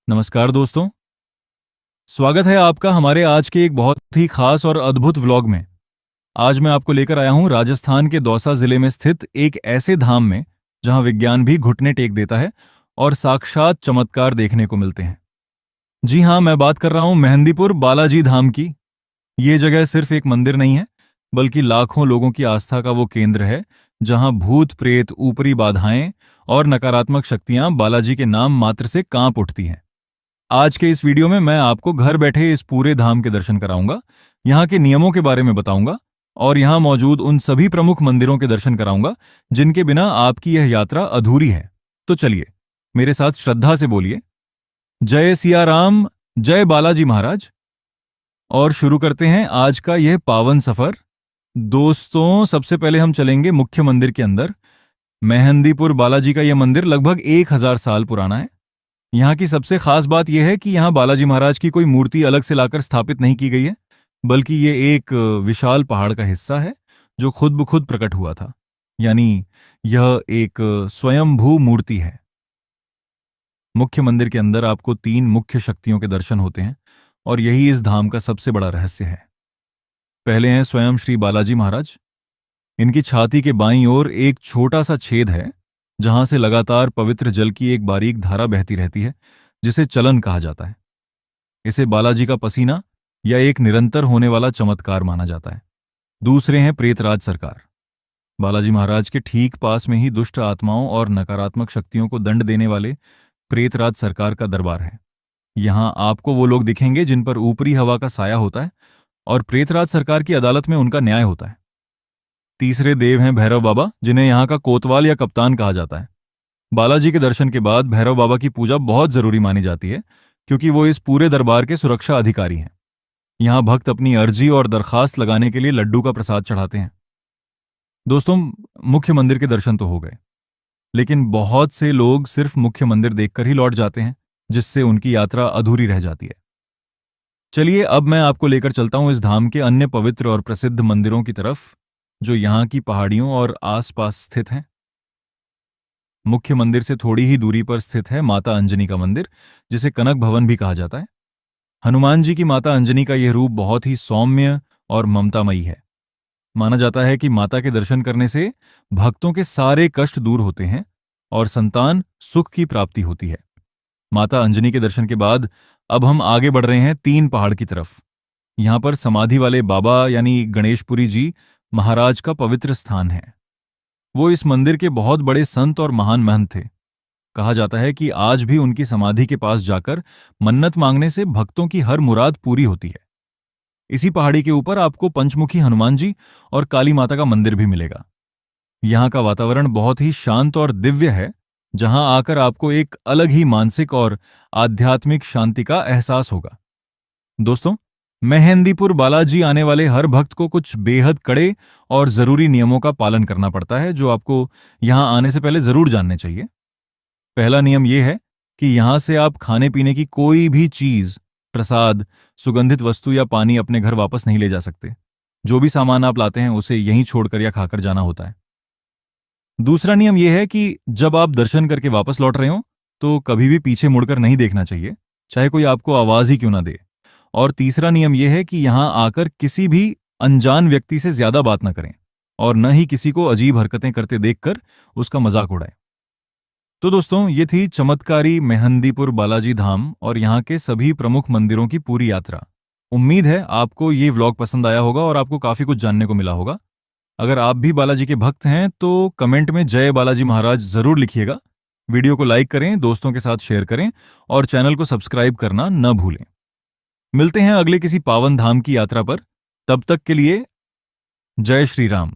नमस्कार दोस्तों। स्वागत है आपका हमारे आज के एक बहुत ही खास और अद्भुत व्लॉग में। आज मैं आपको लेकर आया हूं राजस्थान के दौसा जिले में स्थित एक ऐसे धाम में जहां विज्ञान भी घुटने टेक देता है और साक्षात चमत्कार देखने को मिलते हैं। जी हां, मैं बात कर रहा हूं मेहंदीपुर बालाजी धाम की। ये जगह सिर्फ एक मंदिर नहीं है, बल्कि लाखों लोगों की आस्था का वो केंद्र है जहां भूत प्रेत, ऊपरी बाधाएं और नकारात्मक शक्तियां बालाजी के नाम मात्र से कांप उठती हैं। आज के इस वीडियो में मैं आपको घर बैठे इस पूरे धाम के दर्शन कराऊंगा, यहाँ के नियमों के बारे में बताऊंगा और यहाँ मौजूद उन सभी प्रमुख मंदिरों के दर्शन कराऊंगा जिनके बिना आपकी यह यात्रा अधूरी है। तो चलिए मेरे साथ श्रद्धा से बोलिए, जय सिया राम, जय बालाजी महाराज। और शुरू करते हैं आज का यह पावन सफर। दोस्तों, सबसे पहले हम चलेंगे मुख्य मंदिर के अंदर। मेहंदीपुर बालाजी का यह मंदिर लगभग 1000 साल पुराना है। यहाँ की सबसे खास बात यह है कि यहाँ बालाजी महाराज की कोई मूर्ति अलग से लाकर स्थापित नहीं की गई है, बल्कि ये एक विशाल पहाड़ का हिस्सा है जो खुद ब खुद प्रकट हुआ था। यानी यह एक स्वयंभू मूर्ति है। मुख्य मंदिर के अंदर आपको 3 मुख्य शक्तियों के दर्शन होते हैं और यही इस धाम का सबसे बड़ा रहस्य है। पहले हैं स्वयं श्री बालाजी महाराज। इनकी छाती के बाईं ओर एक छोटा सा छेद है जहां से लगातार पवित्र जल की एक बारीक धारा बहती रहती है, जिसे चलन कहा जाता है। इसे बालाजी का पसीना या एक निरंतर होने वाला चमत्कार माना जाता है। दूसरे हैं प्रेतराज सरकार। बालाजी महाराज के ठीक पास में ही दुष्ट आत्माओं और नकारात्मक शक्तियों को दंड देने वाले प्रेतराज सरकार का दरबार है। यहां आपको वो लोग दिखेंगे जिन पर ऊपरी हवा का साया होता है और प्रेतराज सरकार की अदालत में उनका न्याय होता है। तीसरे देव हैं भैरव बाबा, जिन्हें यहाँ का कोतवाल या कप्तान कहा जाता है। बालाजी के दर्शन के बाद भैरव बाबा की पूजा बहुत जरूरी मानी जाती है, क्योंकि वो इस पूरे दरबार के सुरक्षा अधिकारी हैं। यहाँ भक्त अपनी अर्जी और दरखास्त लगाने के लिए लड्डू का प्रसाद चढ़ाते हैं। दोस्तों, मुख्य मंदिर के दर्शन तो हो गए, लेकिन बहुत से लोग सिर्फ मुख्य मंदिर देखकर ही लौट जाते हैं, जिससे उनकी यात्रा अधूरी रह जाती है। चलिए अब मैं आपको लेकर चलता हूं इस धाम के अन्य पवित्र और प्रसिद्ध मंदिरों की तरफ, जो यहाँ की पहाड़ियों और आसपास स्थित हैं। मुख्य मंदिर से थोड़ी ही दूरी पर स्थित है माता अंजनी का मंदिर, जिसे कनक भवन भी कहा जाता है। हनुमान जी की माता अंजनी का यह रूप बहुत ही सौम्य और ममतामयी है। माना जाता है कि माता के दर्शन करने से भक्तों के सारे कष्ट दूर होते हैं और संतान सुख की प्राप्ति होती है। माता अंजनी के दर्शन के बाद अब हम आगे बढ़ रहे हैं 3 पहाड़ की तरफ। यहां पर समाधि वाले बाबा यानी गणेशपुरी जी महाराज का पवित्र स्थान है। वो इस मंदिर के बहुत बड़े संत और महान महंत थे। कहा जाता है कि आज भी उनकी समाधि के पास जाकर मन्नत मांगने से भक्तों की हर मुराद पूरी होती है। इसी पहाड़ी के ऊपर आपको पंचमुखी हनुमान जी और काली माता का मंदिर भी मिलेगा। यहाँ का वातावरण बहुत ही शांत और दिव्य है, जहां आकर आपको एक अलग ही मानसिक और आध्यात्मिक शांति का एहसास होगा। दोस्तों, मेहंदीपुर बालाजी आने वाले हर भक्त को कुछ बेहद कड़े और जरूरी नियमों का पालन करना पड़ता है, जो आपको यहां आने से पहले जरूर जानने चाहिए। पहला नियम यह है कि यहां से आप खाने पीने की कोई भी चीज, प्रसाद, सुगंधित वस्तु या पानी अपने घर वापस नहीं ले जा सकते। जो भी सामान आप लाते हैं उसे यहीं छोड़कर या खाकर जाना होता है। दूसरा नियम यह है कि जब आप दर्शन करके वापस लौट रहे हो तो कभी भी पीछे मुड़कर नहीं देखना चाहिए, चाहे कोई आपको आवाज ही क्यों ना दे। और तीसरा नियम यह है कि यहां आकर किसी भी अनजान व्यक्ति से ज्यादा बात न करें और न ही किसी को अजीब हरकतें करते देखकर उसका मजाक उड़ाएं। तो दोस्तों, ये थी चमत्कारी मेहंदीपुर बालाजी धाम और यहाँ के सभी प्रमुख मंदिरों की पूरी यात्रा। उम्मीद है आपको ये व्लॉग पसंद आया होगा और आपको काफी कुछ जानने को मिला होगा। अगर आप भी बालाजी के भक्त हैं तो कमेंट में जय बालाजी महाराज जरूर लिखिएगा। वीडियो को लाइक करें, दोस्तों के साथ शेयर करें और चैनल को सब्सक्राइब करना न भूलें। मिलते हैं अगले किसी पावन धाम की यात्रा पर। तब तक के लिए जय श्री राम।